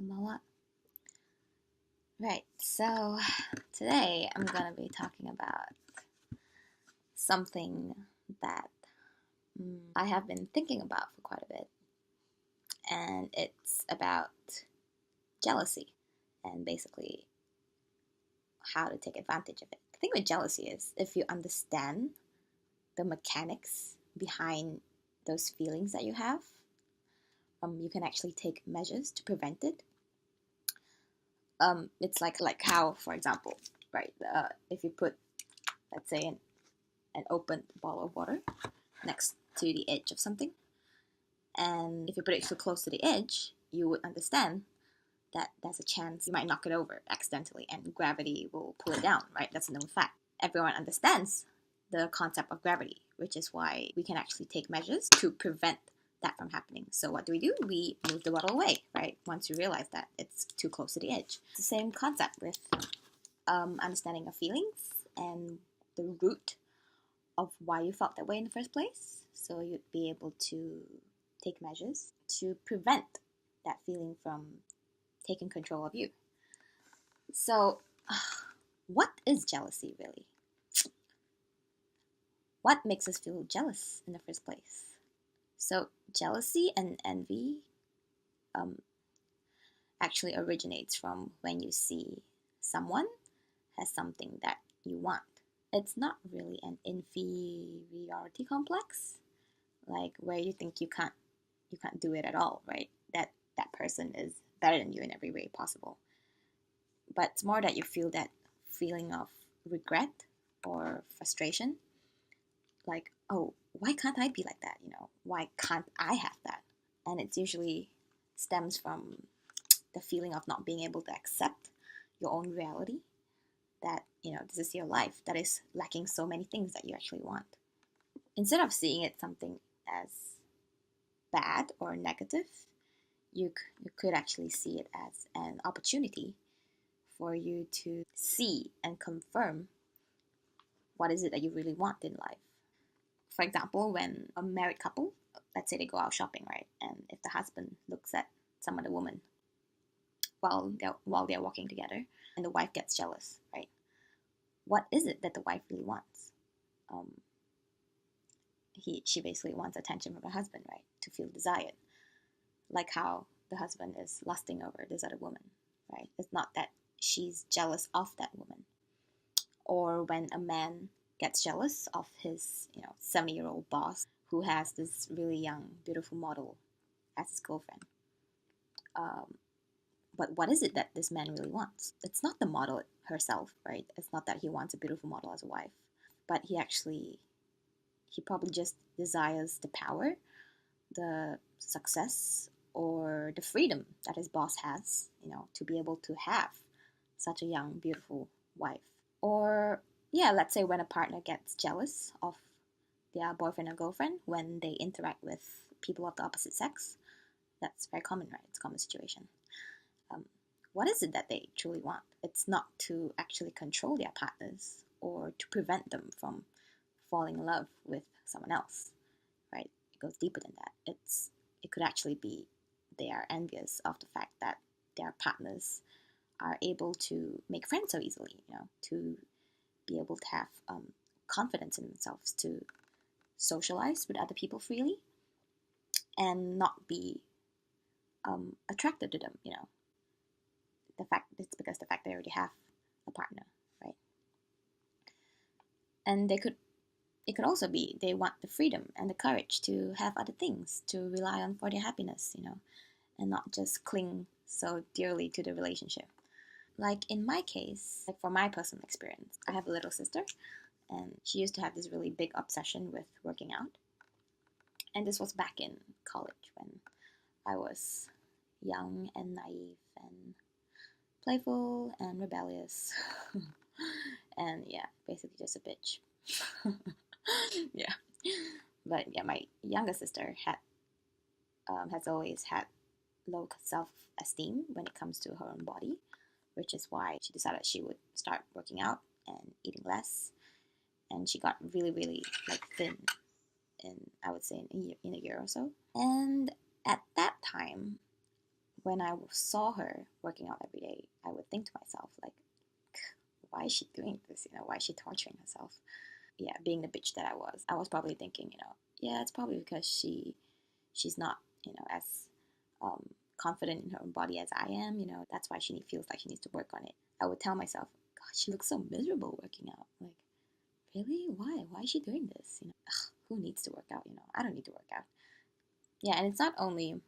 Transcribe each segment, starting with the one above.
こんばんは. Right, so today I'm gonna be talking about something that I have been thinking about for quite a bit, and it's about jealousy and basically how to take advantage of it. The thing with jealousy is if you understand the mechanics behind those feelings that you have, you can actually take measures to prevent it. It's like how, for example, right? If you put, let's say, an open bottle of water next to the edge of something, and if you put it too close to the edge, you would understand that there's a chance you might knock it over accidentally, and gravity will pull it down. Right? That's a known fact. Everyone understands the concept of gravity, which is why we can actually take measures to prevent that from happening. So what do? We move the bottle away, right? Once you realize that it's too close to the edge. It's the same concept with understanding of feelings and the root of why you felt that way in the first place. So you'd be able to take measures to prevent that feeling from taking control of you. So what is jealousy really? What makes us feel jealous in the first place? So jealousy and envy actually originates from when you see someone has something that you want. It's not really an inferiority complex, like where you think you can't do it at all, right? That person is better than you in every way possible. But it's more that you feel that feeling of regret or frustration, like, oh, why can't I be like that? Why can't I have that? And it usually stems from the feeling of not being able to accept your own reality, that this is your life that is lacking so many things that you actually want. Instead of seeing it something as bad or negative, you could actually see it as an opportunity for you to see and confirm what is it that you really want in life. For example, when a married couple, let's say they go out shopping, right? And if the husband looks at some other woman while they're walking together, and the wife gets jealous, right? What is it that the wife really wants? She basically wants attention from her husband, right? To feel desired, like how the husband is lusting over this other woman, right? It's not that she's jealous of that woman. Or when a man gets jealous of his 70-year-old boss who has this really young, beautiful model as his girlfriend. But what is it that this man really wants? It's not the model herself, right? It's not that he wants a beautiful model as a wife, but he probably just desires the power, the success, or the freedom that his boss has, to be able to have such a young, beautiful wife. Or, let's say when a partner gets jealous of their boyfriend or girlfriend when they interact with people of the opposite sex. That's very common, right? It's a common situation. What is it that they truly want? It's not to actually control their partners or to prevent them from falling in love with someone else, right? It goes deeper than that. It could actually be they are envious of the fact that their partners are able to make friends so easily, to be able to have confidence in themselves, to socialize with other people freely, and not be attracted to them, it's because the fact they already have a partner, right? And it could also be they want the freedom and the courage to have other things to rely on for their happiness, and not just cling so dearly to the relationship. Like in my case, like for my personal experience, I have a little sister, and she used to have this really big obsession with working out. And this was back in college when I was young and naive and playful and rebellious. And basically just a bitch. Yeah. But my younger sister has always had low self-esteem when it comes to her own body, which is why she decided she would start working out and eating less. And she got really, really thin in, I would say, in a year or so. And at that time, when I saw her working out every day, I would think to myself, like, why is she doing this? Why is she torturing herself? Yeah, being the bitch that I was probably thinking, yeah, it's probably because she's not, as um, confident in her own body as I am. That's why she feels like she needs to work on it. I would tell myself, God, she looks so miserable working out. Like, really? Why? Why is she doing this? Ugh, who needs to work out? I don't need to work out. Yeah, and it's not only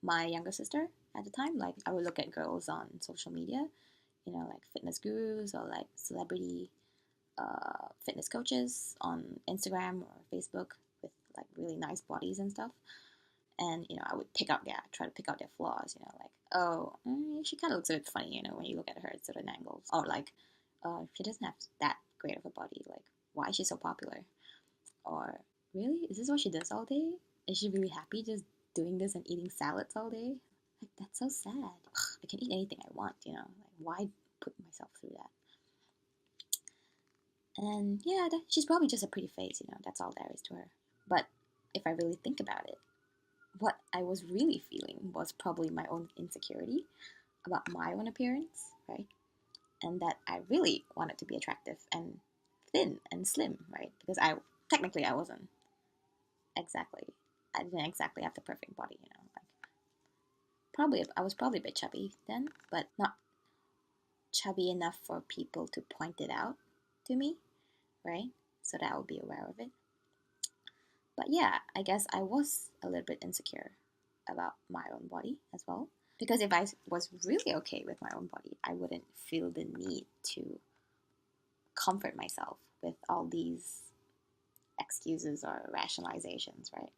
my younger sister at the time. Like, I would look at girls on social media, like fitness gurus or like celebrity fitness coaches on Instagram or Facebook with like really nice bodies and stuff. And I would try to pick out their flaws. Like, oh, she kind of looks a bit funny. When you look at her at certain angles, or like, she doesn't have that great of a body. Like, why is she so popular? Or really, is this what she does all day? Is she really happy just doing this and eating salads all day? Like, that's so sad. Ugh, I can eat anything I want. Like, why put myself through that? And yeah, she's probably just a pretty face. That's all there is to her. But if I really think about it, what I was really feeling was probably my own insecurity about my own appearance, right? And that I really wanted to be attractive and thin and slim, right? Because technically I wasn't exactly, I didn't exactly have the perfect body, like I was probably a bit chubby then, but not chubby enough for people to point it out to me, right? So that I would be aware of it. But yeah, I guess I was a little bit insecure about my own body as well. Because if I was really okay with my own body, I wouldn't feel the need to comfort myself with all these excuses or rationalizations, right?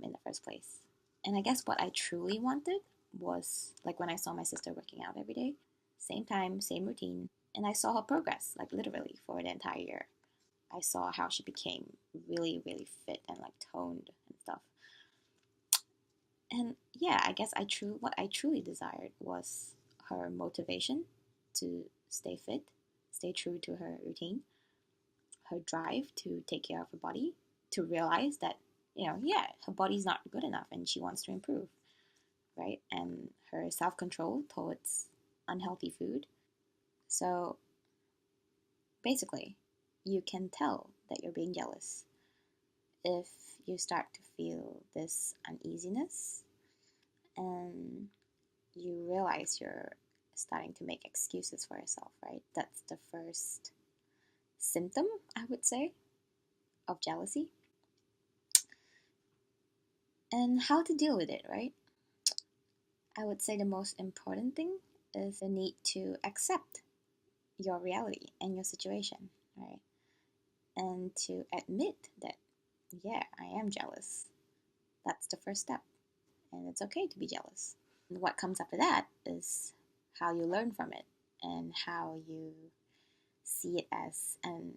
In the first place. And I guess what I truly wanted was like when I saw my sister working out every day, same time, same routine, and I saw her progress, like literally for the entire year. I saw how she became really, really fit and like toned and stuff. And yeah, I guess what I truly desired was her motivation to stay fit, stay true to her routine, her drive to take care of her body, to realize that, yeah, her body's not good enough and she wants to improve, right? And her self control towards unhealthy food. So basically, you can tell that you're being jealous if you start to feel this uneasiness and you realize you're starting to make excuses for yourself, right? That's the first symptom, I would say, of jealousy. And how to deal with it, right? I would say the most important thing is the need to accept your reality and your situation, right? And to admit that, yeah, I am jealous. That's the first step. And it's okay to be jealous. And what comes after that is how you learn from it and how you see it as an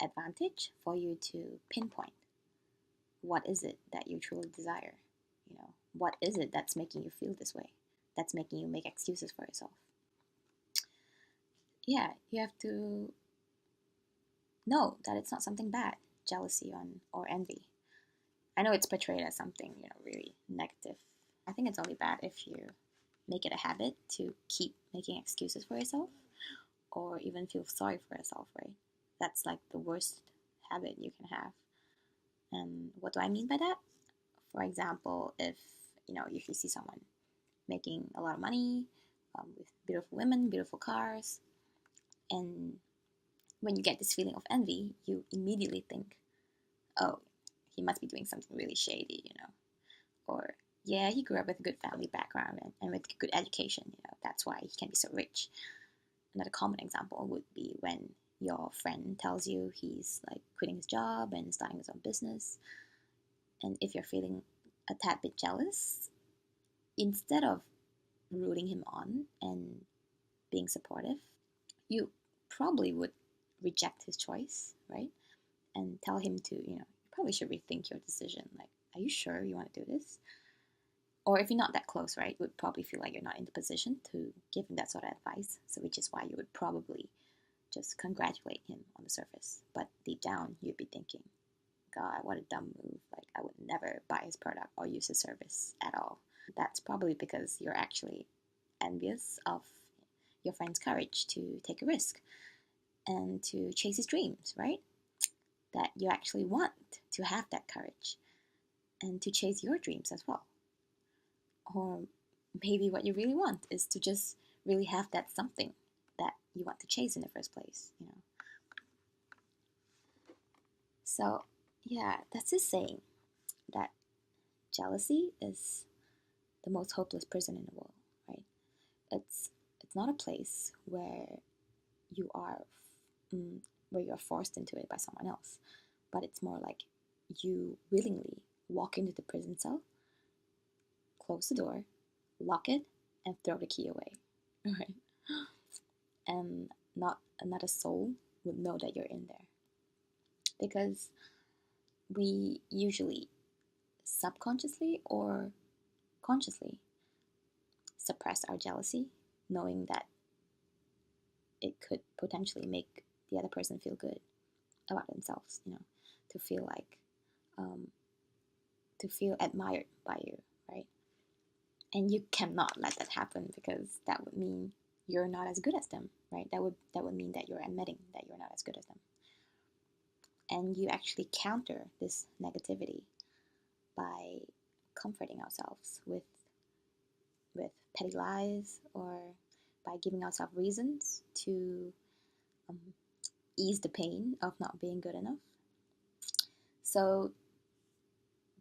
advantage for you to pinpoint what is it that you truly desire. What is it that's making you feel this way, that's making you make excuses for yourself. Yeah, you have to know that it's not something bad, jealousy or envy. I know it's portrayed as something really negative. I think it's only bad if you make it a habit to keep making excuses for yourself or even feel sorry for yourself, right? That's like the worst habit you can have. And what do I mean by that? For example, if you see someone making a lot of money, with beautiful women, beautiful cars, and when you get this feeling of envy, you immediately think, oh, he must be doing something really shady. Or yeah, he grew up with a good family background and with good education, that's why he can be so rich. Another common example would be when your friend tells you he's like quitting his job and starting his own business. And if you're feeling a tad bit jealous, instead of rooting him on and being supportive, you probably would reject his choice, right? And tell him to, you probably should rethink your decision. Like, are you sure you want to do this? Or if you're not that close, right, you would probably feel like you're not in the position to give him that sort of advice. So, which is why you would probably just congratulate him on the surface. But deep down, you'd be thinking, God, what a dumb move. Like, I would never buy his product or use his service at all. That's probably because you're actually envious of your friend's courage to take a risk and to chase his dreams, right? That you actually want to have that courage and to chase your dreams as well. Or maybe what you really want is to just really have that something that you want to chase in the first place, you know. So, yeah, that's just saying that jealousy is the most hopeless prison in the world, right? It's not a place where you are mm, where you are forced into it by someone else, but it's more like you willingly walk into the prison cell, close the door, lock it, and throw the key away, right? And not another soul would know that you're in there because we usually subconsciously or consciously suppress our jealousy, knowing that it could potentially make the other person feel good about themselves, you know, to feel like, um, to feel admired by you, right? And you cannot let that happen because that would mean you're not as good as them, right? That would mean that you're admitting that you're not as good as them, and you actually counter this negativity by comforting ourselves with petty lies or by giving ourselves reasons to um, ease the pain of not being good enough. So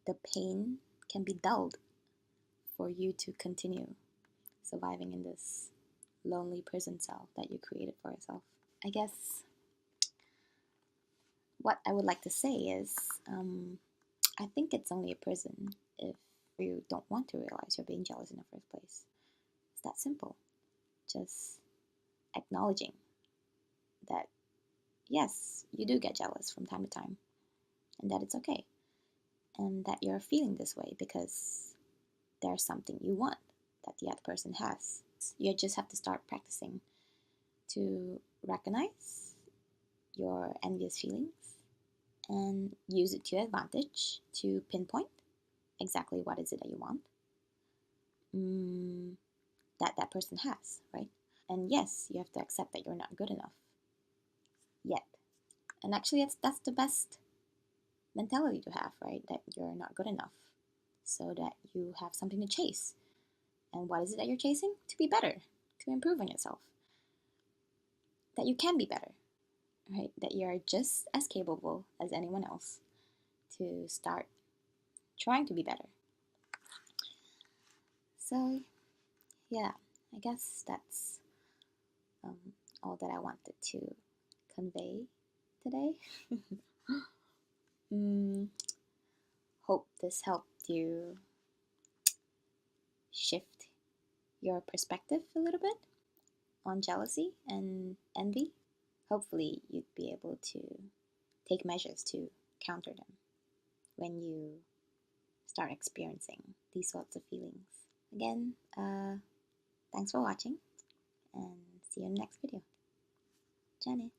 the pain can be dulled for you to continue surviving in this lonely prison cell that you created for yourself. I guess what I would like to say is I think it's only a prison if you don't want to realize you're being jealous in the first place. It's that simple. Just acknowledging that, yes, you do get jealous from time to time, and that it's okay, and that you're feeling this way because there's something you want that the other person has. You just have to start practicing to recognize your envious feelings and use it to your advantage to pinpoint exactly what is it that you want, that that person has, right? And yes, you have to accept that you're not good enough yet. And actually, that's the best mentality to have, right? That you're not good enough so that you have something to chase. And what is it that you're chasing? To be better, to improve on yourself. That you can be better, right? That you're just as capable as anyone else to start trying to be better. So, yeah, I guess that's um, all that I wanted to convey today. Hope this helped you shift your perspective a little bit on jealousy and envy. Hopefully, you'd be able to take measures to counter them when you start experiencing these sorts of feelings. Again, thanks for watching and see you in the next video. Jenny.